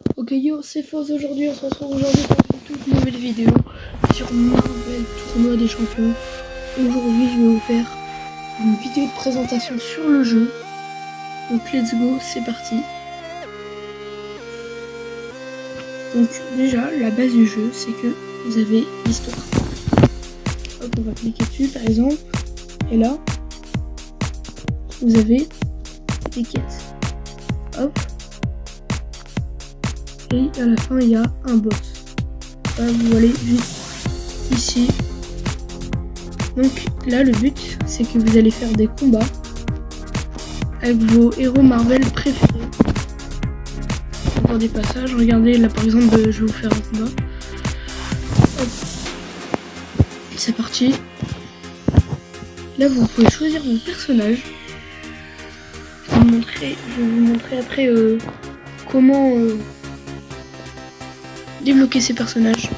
Ok yo, c'est Fausse aujourd'hui, on se retrouve aujourd'hui pour une toute nouvelle vidéo sur Marvel Tournoi des Champions. Aujourd'hui je vais vous faire une vidéo de présentation sur le jeu. Donc let's go, c'est parti. Donc déjà, la base du jeu, c'est que vous avez l'histoire. Hop, on va cliquer dessus par exemple. Et là, vous avez des quêtes. Hop. Et à la fin, il y a un boss. Là, vous allez juste ici. Donc là, le but, c'est que vous allez faire des combats avec vos héros Marvel préférés. Encore des passages. Regardez, là par exemple, je vais vous faire un combat. Hop. C'est parti. Là, vous pouvez choisir vos personnages. Je vais vous montrer après comment débloquer ces personnages.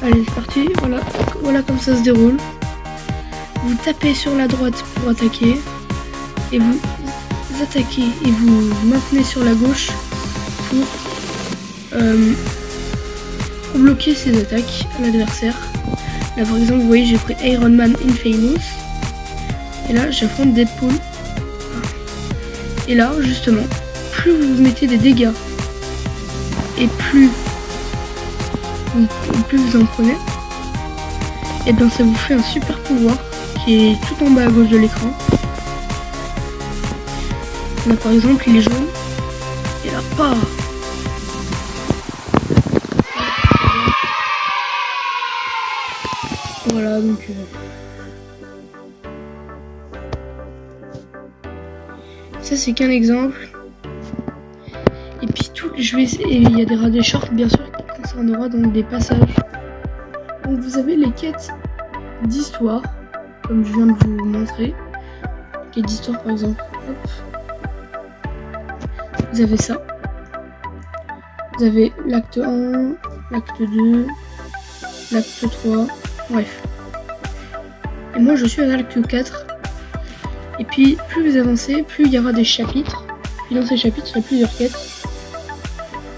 Allez, c'est parti. Voilà comme ça se déroule. Vous tapez sur la droite pour attaquer et vous attaquez et vous maintenez sur la gauche pour bloquer ses attaques à l'adversaire. Là par exemple, vous voyez, j'ai pris Iron Man Infamous et là j'affronte Deadpool. Et là justement, plus vous mettez des dégâts et plus vous en prenez, et bien ça vous fait un super pouvoir qui est tout en bas à gauche de l'écran. Là par exemple il est jaune et là pas. Voilà donc ça c'est qu'un exemple. Et puis il y a des shorts bien sûr qui concernera donc des passages. Donc vous avez les quêtes d'histoire, comme je viens de vous montrer. Quête d'histoire par exemple. Hop. Vous avez ça. Vous avez l'acte 1, l'acte 2, l'acte 3, bref. Et moi je suis à l'acte 4. Et puis plus vous avancez, plus il y aura des chapitres. Et dans ces chapitres, il y a plusieurs quêtes.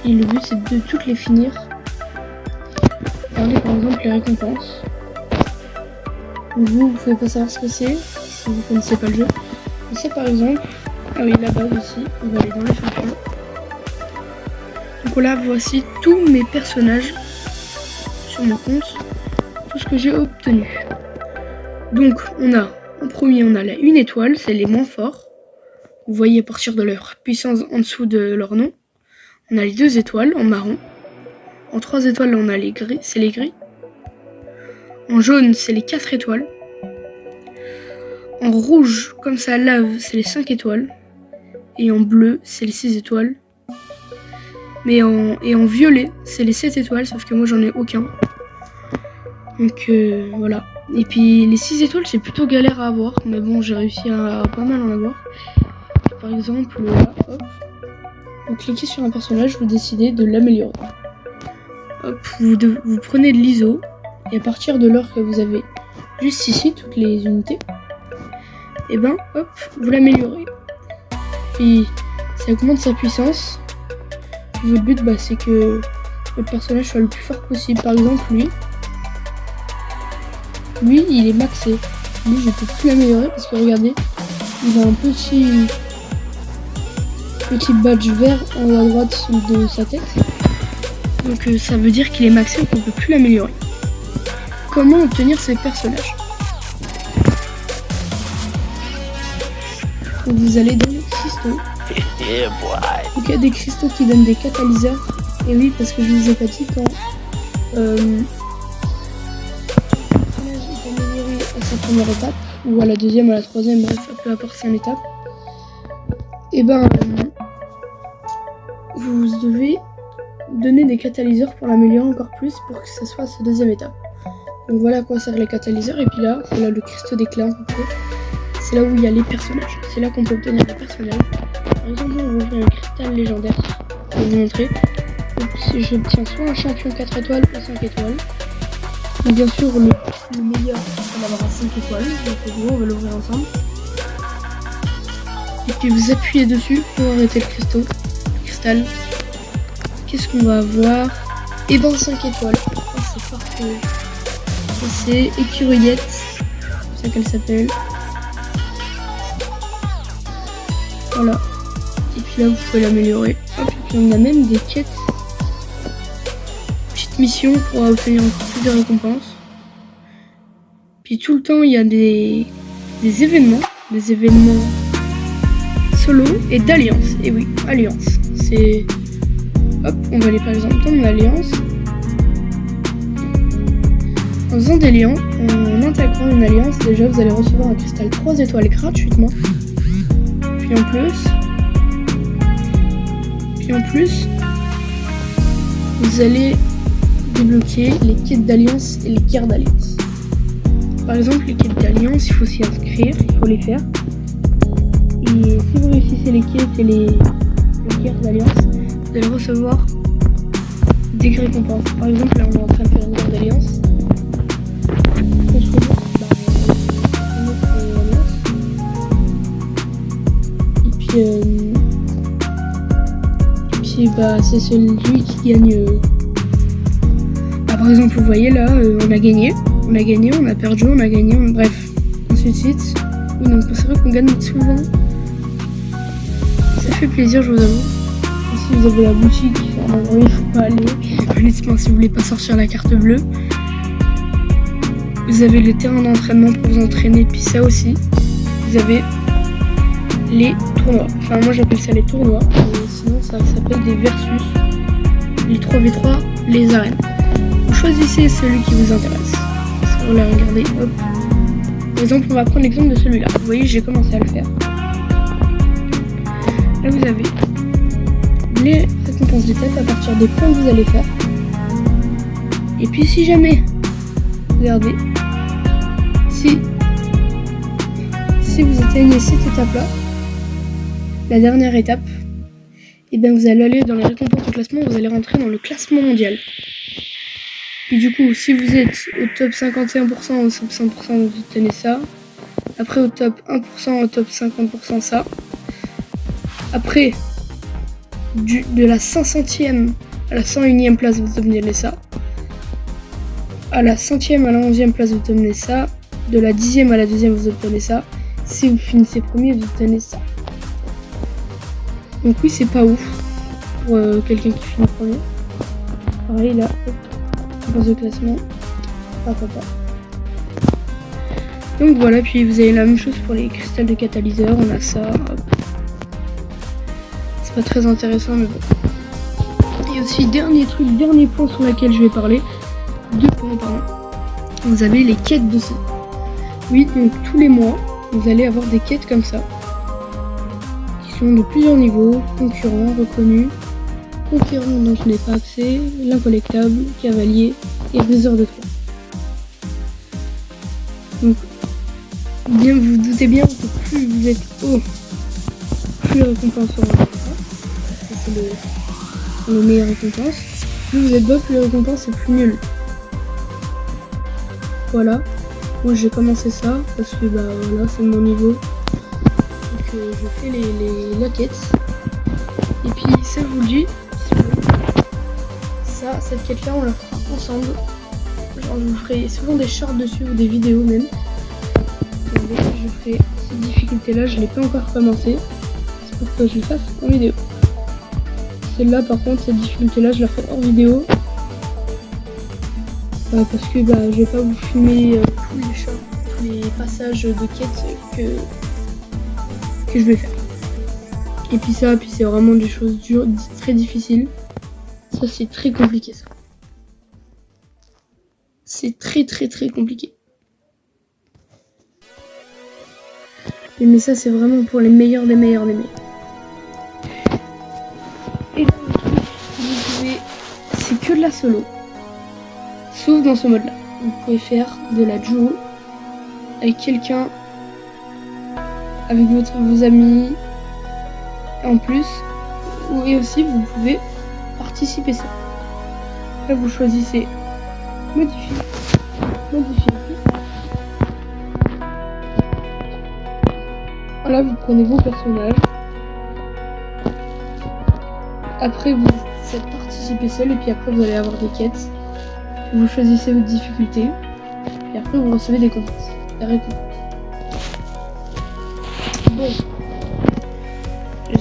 Et le but c'est de toutes les finir. Regardez par exemple les récompenses. Donc vous pouvez pas savoir ce que c'est si vous connaissez pas le jeu. Et c'est par exemple, ah oui, la base aussi, on va aller dans les champions. Donc là voici tous mes personnages sur mon compte, tout ce que j'ai obtenu. Donc en premier on a la 1 étoile, c'est les moins forts. Vous voyez à partir de leur puissance en dessous de leur nom. On a les 2 étoiles en marron. En 3 étoiles, on a les gris, c'est les gris. En jaune, c'est les 4 étoiles. En rouge, comme ça lave, c'est les 5 étoiles. Et en bleu, c'est les 6 étoiles. Et en violet, c'est les 7 étoiles, sauf que moi j'en ai aucun. Donc voilà. Et puis les 6 étoiles, c'est plutôt galère à avoir. Mais bon, j'ai réussi à pas mal en avoir. Par exemple, là, hop. Vous cliquez sur un personnage, vous décidez de l'améliorer. Hop, vous prenez de l'ISO, et à partir de l'heure que vous avez juste ici, toutes les unités, et ben hop, vous l'améliorez. Puis ça augmente sa puissance. Votre but, c'est que le personnage soit le plus fort possible. Par exemple, lui il est maxé. Lui, je peux plus l'améliorer parce que regardez, il a un petit badge vert en haut à droite de sa tête. Donc ça veut dire qu'il est maxé et qu'on ne peut plus l'améliorer. Comment obtenir ces personnages? Donc vous allez dans les cristaux. Donc il y a des cristaux qui donnent des catalyseurs. Et oui, parce que je vous ai pas dit, quand le personnage est amélioré à sa première étape, ou à la deuxième, à la troisième, bref, peu importe son étape, et ben vous devez donner des catalyseurs pour l'améliorer encore plus pour que ça soit sa deuxième étape. Donc voilà à quoi servent les catalyseurs. Et puis là, c'est là le cristaux d'éclat. C'est là où il y a les personnages. C'est là qu'on peut obtenir les personnages. Par exemple, on va ouvrir un cristal légendaire. Je vais vous montrer. Donc, si j'obtiens soit un champion 4 étoiles ou 5 étoiles. Donc bien sûr, le meilleur, on va avoir 5 étoiles. Donc on va l'ouvrir ensemble. Et puis vous appuyez dessus pour arrêter le cristal. Qu'est-ce qu'on va avoir? Et ben 5 étoiles. Oh, c'est parfait. Ça, c'est écureuillette. C'est ça qu'elle s'appelle. Voilà. Et puis là vous pouvez l'améliorer. Hop, et puis on a même des quêtes. Petite mission pour obtenir encore plus de récompenses. Puis tout le temps il y a des événements. Des événements solo et d'alliance. Et oui, alliance. C'est... Hop, on va aller par exemple dans mon alliance. En faisant des liens, en intégrant une alliance, déjà vous allez recevoir un cristal 3 étoiles gratuitement. Puis en plus, vous allez débloquer les quêtes d'alliance et les guerres d'alliance. Par exemple, les quêtes d'alliance, il faut s'y inscrire, il faut les faire. Et si vous réussissez les quêtes et les guerres d'alliance, vous allez recevoir des récompenses. Par exemple, là on est en train de faire une guerre d'alliance. Et puis c'est celui qui gagne. Par exemple, vous voyez là, on a gagné, on a perdu, on a gagné, bref, ainsi de suite. Oui, donc c'est vrai qu'on gagne souvent. Ça fait plaisir, je vous avoue. Si vous avez la boutique, en vrai, il faut pas aller. Honnêtement, si vous voulez pas sortir la carte bleue, vous avez le terrain d'entraînement pour vous entraîner. Puis ça aussi, vous avez les tournois. Enfin, moi j'appelle ça les tournois. Sinon, ça s'appelle des versus. Les 3v3, les arènes. Vous choisissez celui qui vous intéresse. On va regarder. Hop. Par exemple, on va prendre l'exemple de celui-là. Vous voyez, j'ai commencé à le faire. Là, vous avez les récompenses d'étape à partir des points que vous allez faire. Et puis si jamais, regardez, si vous atteignez cette étape-là, la dernière étape, et bien vous allez aller dans les récompenses de classement, vous allez rentrer dans le classement mondial. Et du coup, si vous êtes au top 51%, au top 100%, vous obtenez ça. Après au top 1%, au top 50%, ça. Après, de la 500e à la 101e place, vous obtenez ça. À la 100e à la 11e place, vous obtenez ça. De la 10e à la 2e, vous obtenez ça. Si vous finissez premier, vous obtenez ça. Donc oui, c'est pas ouf pour quelqu'un qui finit premier. Pareil là, hop, de classement, pas. Donc voilà, puis vous avez la même chose pour les cristals de catalyseur, on a ça. Hop. C'est pas très intéressant, mais bon. Et aussi, dernier point sur lequel je vais parler. 2 points, pardon. Vous avez les quêtes de ça. Oui, donc tous les mois, vous allez avoir des quêtes comme ça. Qui sont de plusieurs niveaux, concurrents, reconnus, conquérants dont je n'ai pas accès, l'incollectable, cavalier et briseur de toit. Donc, bien, vous vous doutez bien que plus vous êtes haut, plus les récompenses seront ça. C'est le meilleur récompense. Plus vous êtes bas, plus les récompenses c'est plus nul. Voilà. Moi j'ai commencé ça parce que voilà, c'est mon niveau. Donc je fais la quête. Et puis ça je vous le dis, cette quête là on la fera ensemble. Genre je vous ferai souvent des shorts dessus ou des vidéos même. Donc je ferai cette difficulté là, je l'ai pas encore commencé. C'est pour que je le fasse en vidéo. Celle-là par contre, cette difficulté là je la ferai hors vidéo. Parce que je vais pas vous filmer tous les passages de quête que je vais faire. Et puis c'est vraiment des choses dures, très difficiles. Ça c'est très compliqué ça. C'est très compliqué. Mais ça c'est vraiment pour les meilleurs des meilleurs. Et là le truc, c'est que de la solo. Sauf dans ce mode là. Vous pouvez faire de la duo avec quelqu'un, avec vos amis en plus. Et aussi vous pouvez participer ça. Là vous choisissez modifier. Voilà, vous prenez vos personnages. Après, vous faites participer seul et puis après, vous allez avoir des quêtes. Vous choisissez votre difficulté et après, vous recevez des récompenses. Bon,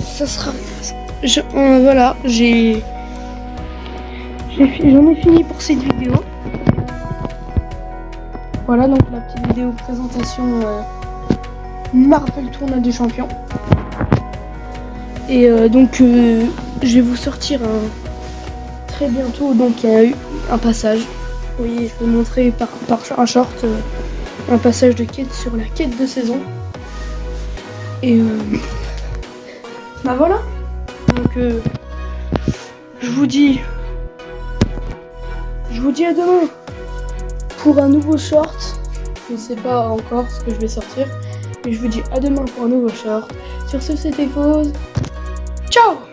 ça sera. Voilà, j'en ai fini pour cette vidéo. Voilà donc la petite vidéo présentation Marvel Tournoi des Champions. Et donc je vais vous sortir très bientôt donc un passage. Vous voyez, je vais vous montrer par un short un passage de quête sur la quête de saison. Et bah voilà. Donc je vous dis à demain pour un nouveau short. Je ne sais pas encore ce que je vais sortir, mais je vous dis à demain pour un nouveau short. Sur ce, c'était Fauze. Ciao!